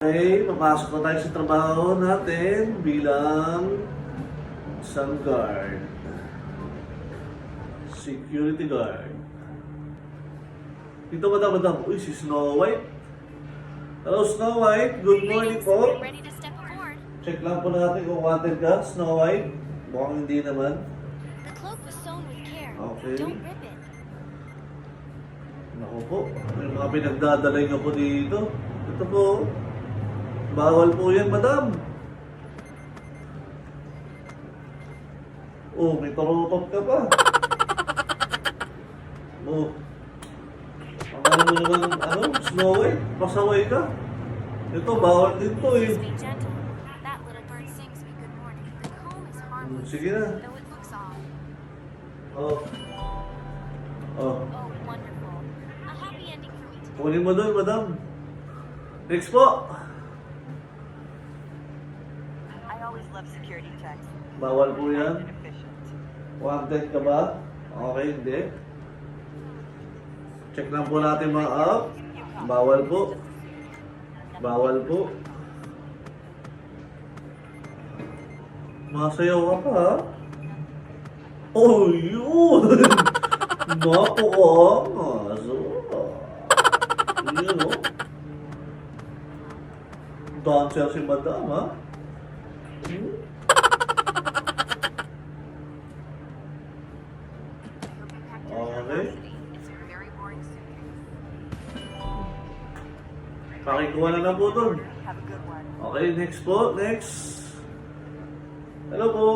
Okay, papasok na tayo sa trabaho natin bilang isang guard. Security guard. Dito madam. Uy, si Snow White. Hello Snow White, good morning po. Ready to step aboard. Check lang po natin kung wanted ka, Snow White. Mukhang hindi naman. The cloak was sewn with care. Okay. Don't rip it. Naku po, may mga pinagdadalay nga po dito. Ito po. Bawal po yan, madam. Oh, may tarotot ka pa. Oh. Akala mo naman, Snow White, pasaway ka. Ito, bawal din to eh. Please be gentle. That little bird sings me good morning. The comb is harmless, Sige na. though it looks odd. Oh. Oh. Oh, wonderful. A happy ending for me today. Kunin mo doon, madam. Next po. I always love security checks. Bawal po yan. And efficient. Wanted ka ba? Okay, hindi. Check lang po natin mga up. Bawal po. Bawal po. Masayaw ka pa ha? Oh, yun! Napakaangas. Yun o. Dancer si madam ha? Hmm? Okay. It's a very boring suitcase. Pakikuha na lang po doon. Have a good one. Okay, next po. Next. Hello po.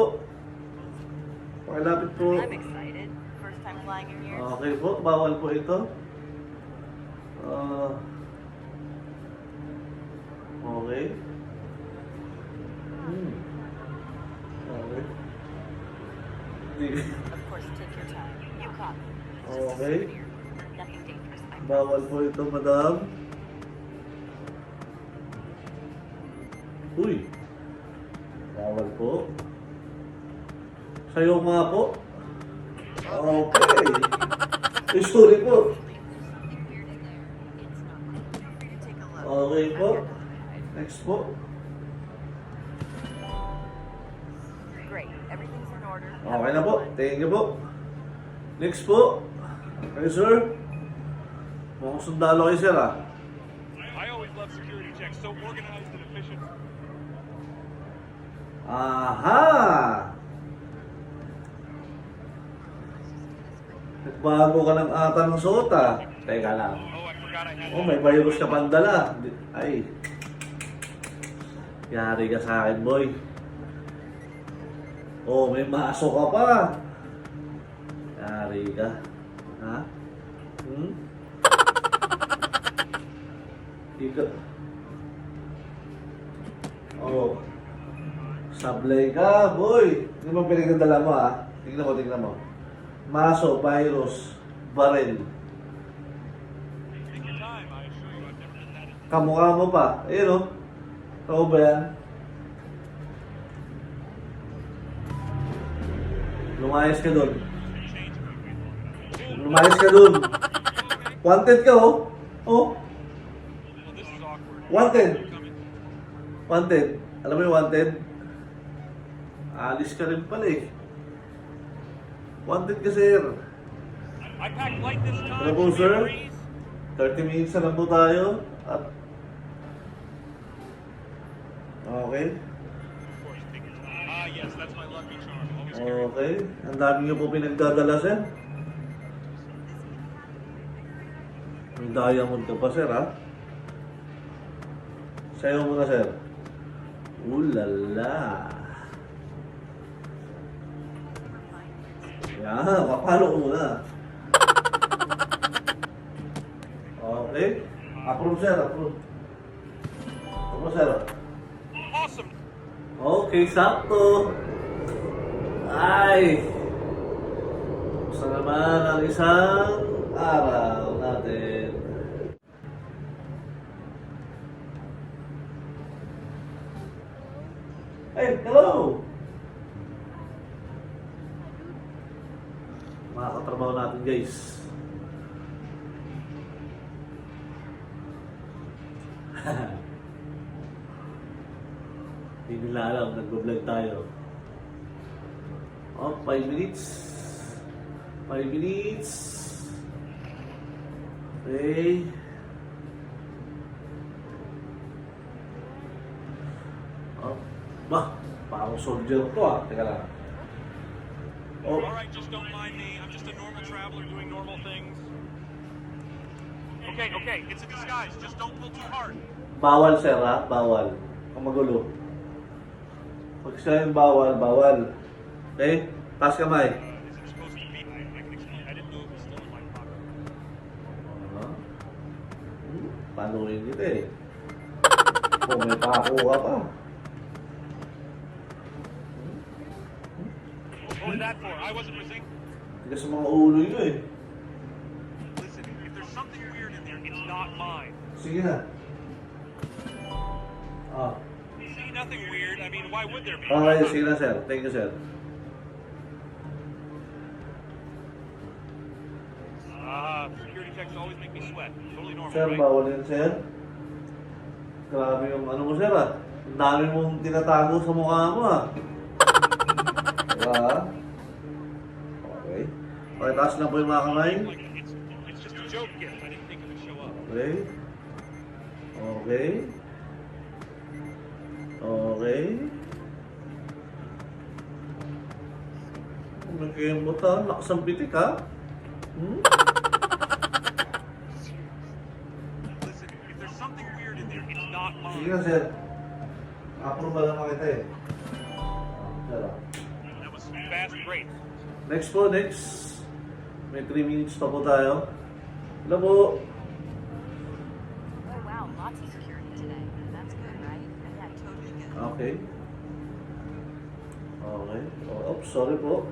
Pakilapit po. I'm excited. First time flying in years. Okay po, bawal po ito. Okay. Okay. Of course, take your time. You copy. Okay. Nothing dangerous. Bawal po ito, madam. Uy. Bawal po. Sayo nga po. Okay. Sorry po. Take a look. Okay po. Next po. Great. Everything's in order. Okay na po. Thank you po. Next po. Okay, sir. Mukhang sundalo kayo, sir, ah. I always love security checks, so organized and efficient. Aha! Nagbago ka ng ata ng suot, ah. Teka lang. Oh, I forgot I had Oh, may virus ka pang dala. Ay. Yari ka sa akin, boy. Oh, may maso ka pa. Yari ka. Ha? Hmm? Ikaw. Oh. Sablay ka, boy. Hindi mo pinagdadala mo, ha? Tingnan mo. Maso, virus, baril. Take your time. I assure you I've never been that in. Kamukha mo pa. Ayun, oh. Tao ba yan? Lumayas ka doon. Lumayas ka doon. Wanted ka, oh. Oh, Well, this is awkward. wanted. Coming. Wanted. Alam mo yung wanted? Alis ka rin pala eh. Wanted ka, sir. I packed light this time. Ano po, Should be a sir? breeze. 30 minutes na lang po tayo. At... Okay. Of course, take your time. Ah, yes, that's my lucky charm. Always carry it. Okay. Ang dami niyo po pinagdadala, sir. May diamond ka pa, sir, ha? Sayo mo na, sir. Ulala. Yan, papalo ko muna. Okay. Approve, sir. Approve. Approve, sir. Awesome. Okay, sakto. Ay! Gusto naman ang isang araw natin. Hey, hello! Mga katrabaho natin, guys. Hindi nila alam, nagbablog tayo. Oh, 5 minutes. 5 minutes. Okay. Oh, parang soldier to ah. Teka lang. Oh, Alright, just don't mind me. I'm just a normal traveler doing normal things. Okay, okay, it's a disguise. Just don't pull too hard. bawal sir ha, bawal. Kung magulo. Pag siya yung bawal, bawal. Okay? Taas kamay. Is it supposed to be? I can explain. I didn't know it was still in my pocket. Panuhin kita eh. Kung may pako ka pa. What was that for? I wasn't missing. Hindi sa mga ulo nyo eh. Listen, if there's something weird in there, it's not mine. Sige na. Ah. See, nothing weird. I mean, why would there be? Okay, sige na sir. Thank you sir. Security checks always make me sweat. Totally normal, Sir, right? bawal yan sir. Grabe yung ano mo sir ah. Ang dami mong tinatago sa mukha mo ah. Diba? Okay. Okay, taas na po yung mga kamay. Like, it's just a joke gift. I didn't think it would show up. Okay. Okay. Okay. Nagkayambot ha? Lakas ang pitik ha? Listen, if there's something weird in there, it's not Sige mine. na sir. Approve ba lang kita eh. Sir ah. That was fast break. Next po, next. May 3 minutes pa po tayo. Hello po. Oh wow, lots of security today. That's good, right? Yeah, totally good. Okay. Okay. Oh, oops, sorry po.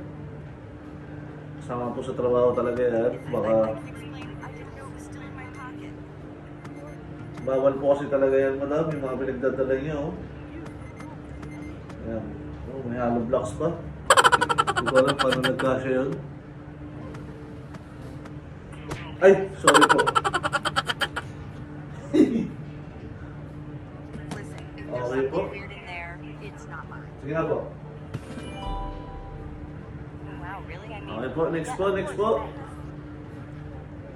Kasama po sa trabaho talaga yan. Baka I can explain. I didn't know it was still in my pocket. bawal po kasi talaga yan, madam. Yung mga pinagdadala niyo. Oh. Ayan. Oh, may hollow blocks pa. Hindi ko alam paano nagkasya yun. Ay! Sorry po. Listen, if there's Okay po. something weird in there, it's not mine. Sige na po. Oh wow, really? I mean, Okay po, next that po, of next course po. is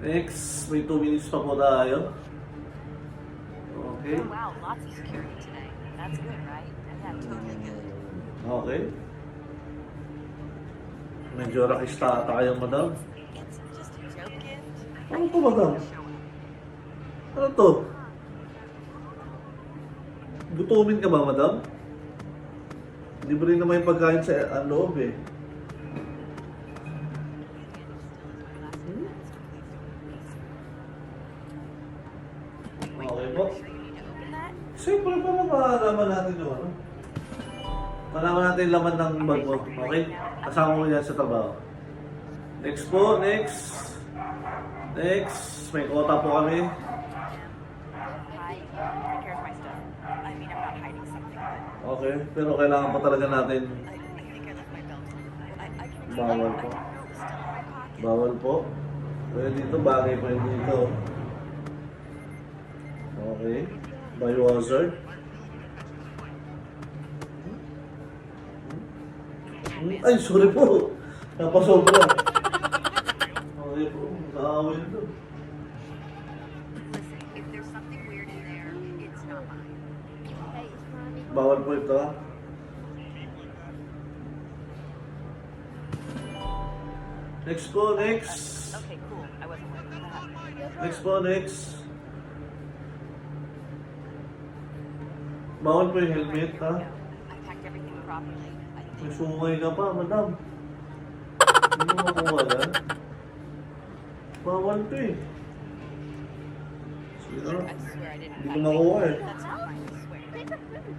Next, may 2 minutes pa po tayo. Okay. Oh wow, lots of security today. That's good, right? Yeah, totally good. Okay. Medyo rakista ata kayo, madam. It's just a joke gift. Ano to, madam? Show up. Ano to? Gutumin ka ba, madam? Libre naman yung pagkain sa loob eh. Okay po. Sure you need to open that? Siyempre pa malaman natin yung ano. Malaman natin yung laman ng bag mo. Okay? Kasama mo yan sa trabaho. Next po, next. Next. May quota po kami. Hi, take care of my stuff. I mean, I'm not hiding something, but Okay. Pero kailangan pa talaga natin. I think I left my belt. I can explain. Bawal I po. didn't know it was still in my pocket. Bawal po. Kaya dito, bagay po yung dito. Okay. Biohazard. Ay, sorry po. Napasobra. Okay po. Kaawin ito. Listen, if there's something weird in there, it's not mine. Hey, it's mommy. Bawal po ito ha. Next po, next. Okay, cool. I wasn't waiting for that. Next po, next. Bawal po yung helmet ha. I packed everything properly. I May think. sungay ka pa, madam. Hindi mo makuha yan. Bawal to eh. Sige na. I swear I didn't Hindi pack ko makuha eh. That's not mine, I swear. Take a food.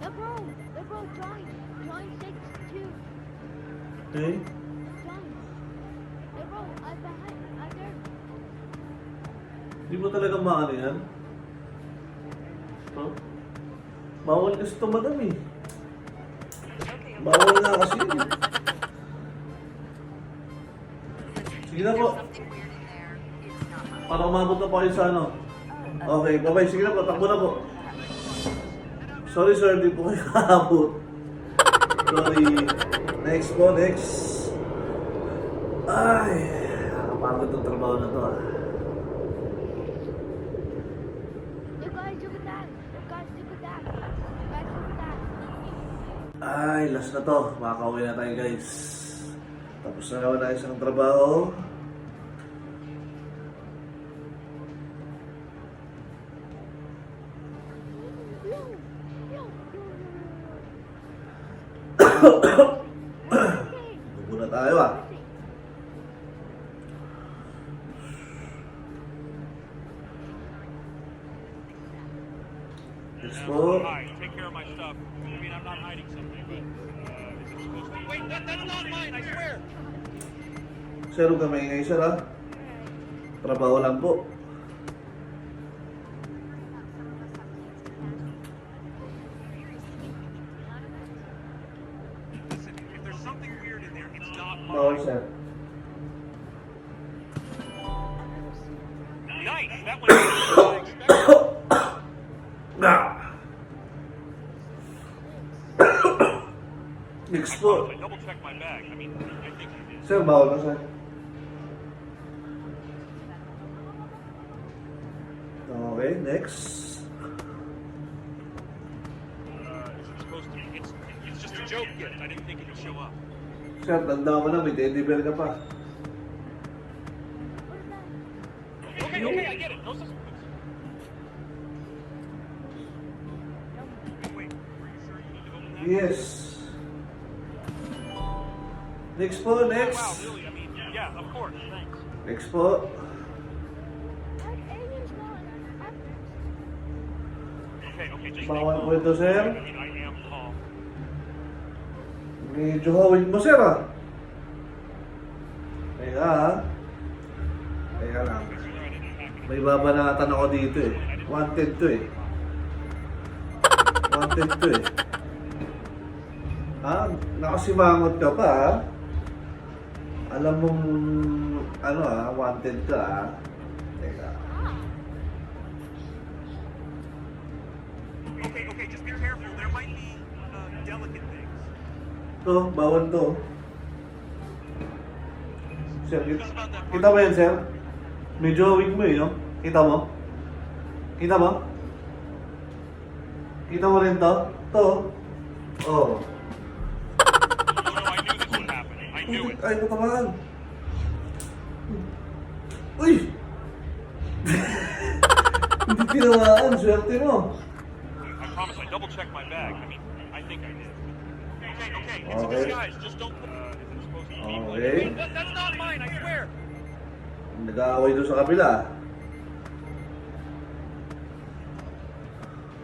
The bro, join. Join 6-2. Okay? Join. The bro, I'm behind. I'm there. Hindi mo talaga maano yan? Huh? Bawal kasi ito, madam eh. Okay, okay. Bawal nga kasi yun. Listen, Sige na if po. there's something weird in there, it's not mine. Para umabot na po kayo sa ano. Okay, bye-bye. Sige na po, takbo na po. Sorry sir, di po kayo kaabot. Sorry. Next po, next. Ay, nakapagod itong trabaho na to ah. You guys do that. You guys do that. You guys do that. Ay, last na to. Makakauwi na tayo guys. Tapos na naman na isang trabaho. Dugo na tayo ah. Next po. Hi, take care of my stuff. I mean, I'm not hiding something. Is it supposed to be? Wait, that's not mine, I swear! Sir, huwag ka maingay sir ah. Trabaho lang po. Listen, if there's something weird in there, it's not Bawal mine. sir. Nice! That went better than I expected. Ah. Next I po. promise I double checked my bag. I mean, I think I did. Sir, bawal na sir. Okay, next. Is it supposed to be? It's just a joke gift. I didn't think it would show up. Sir, tanda mo na, may teddy bear ka pa. Okay, okay, I get it. No suspense. Wait, are you sure you need to open that? Yes. Next po, Oh, next. wow, really? I mean, yeah, of course. Thanks. Next po. Like aliens gone. Okay, just Bawal stay po ito, sir. calm. I mean, I am calm. Medyo hawig mo, sir ah. Teka ah. Teka lang. I swear I didn't pack it. May babanatan ako dito eh. Wanted to eh. Wanted to eh. Ha? Nakasimangot ka pa ha? Alam mong ano ah, wanted ka ah. Teka. Okay, just be careful. There might be delicate things. To, bawal to. Sir, Just about that kita mo yan, sir? Medyo hawig mo eh, no? Kita mo? Kita mo? Kita mo rin to? To? Oh. No, I knew this would happen. I knew it. Ay, matamaan. Uy! Hindi tinawaan, swerte mo. I promise I double checked my bag. I mean, I think I did. Okay, it's a Okay. disguise. Just don't put. Is it supposed to be? Okay. Wait, that's not mine. I swear. Nag-aaway doon sa kabila.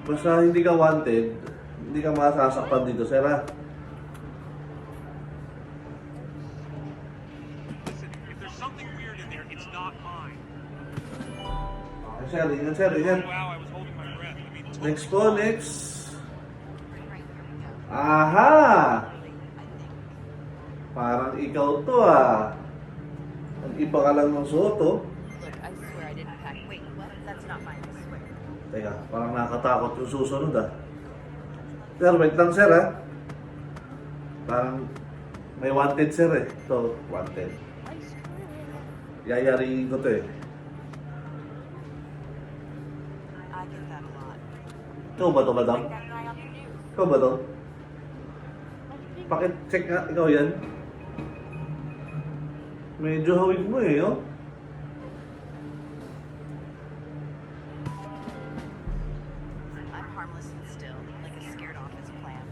Basta hindi ka wanted, hindi ka masasaktan dito, sir ha? Listen, if there's something weird in there, it's not mine. Okay, sir, ingat sir, ingat. Wow, I was holding my breath. I mean, Next po, next. Aha! Parang ikaw to ah. Ang iba ka lang ng suot oh. Look, I swear I didn't pack. Wait, what? That's not mine, I swear. Teka, parang nakakatakot yung susunod ah. Sir, wait lang sir ah. Parang may wanted sir eh. Ito, wanted. Yayariin ko to eh. I get that a lot. Ikaw ba to, madam? Like that guy on the news. Ikaw ba to? Pakit-check nga, ikaw yan. Medyo hawig mo eh, oh. I'm harmless and still, like a scared office plant.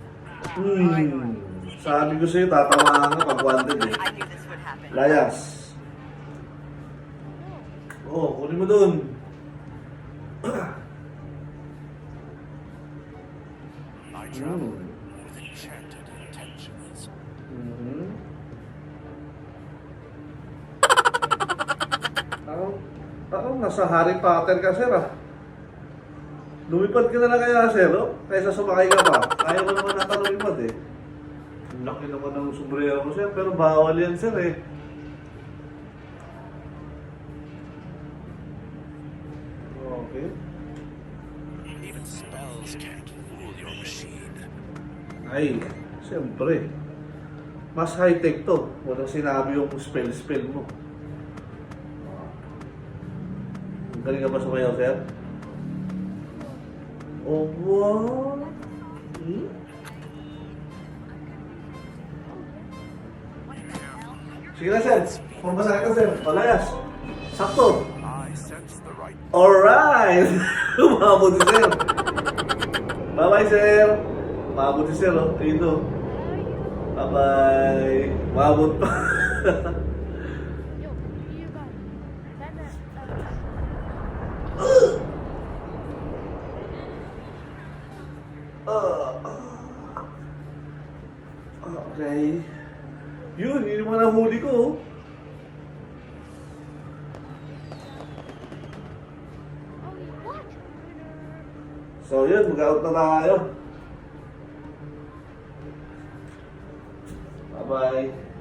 Sabi ko sa'yo, tatamaan ka pag wanted eh. I knew this would happen. Layas. Oo, kunin mo dun. I travel with enchanted intentions. Mhm. Parang nasa Harry Potter ka, sir ah. Lumipad ka na lang kaya, sir, oh? Kaysa sumakay ka pa. Kaya mo naman nakalumipad eh. Ang laki naman ng sombrero mo, sir, pero bawal yan, sir eh. Okay. Even spells can't fool your machine. Ay, siyempre. Mas high-tech to. Walang sinabi yung spell mo. Galing ka ba sumayaw, sir? Oh, wow! Hmm? Sige na, sir. Pumbasa ka, sir. Palayas. Sakto. I sense the right. Alright! Mabuti, sir. Bye-bye, sir. Mabuti, sir. Oh. Dito. Bye-bye. Mabot pa. Yo, see you guys. Sana, Okay. Yun yung mga nahuli ko. Oh. oh, what? So yun, mag-out na tayo. Bye-bye.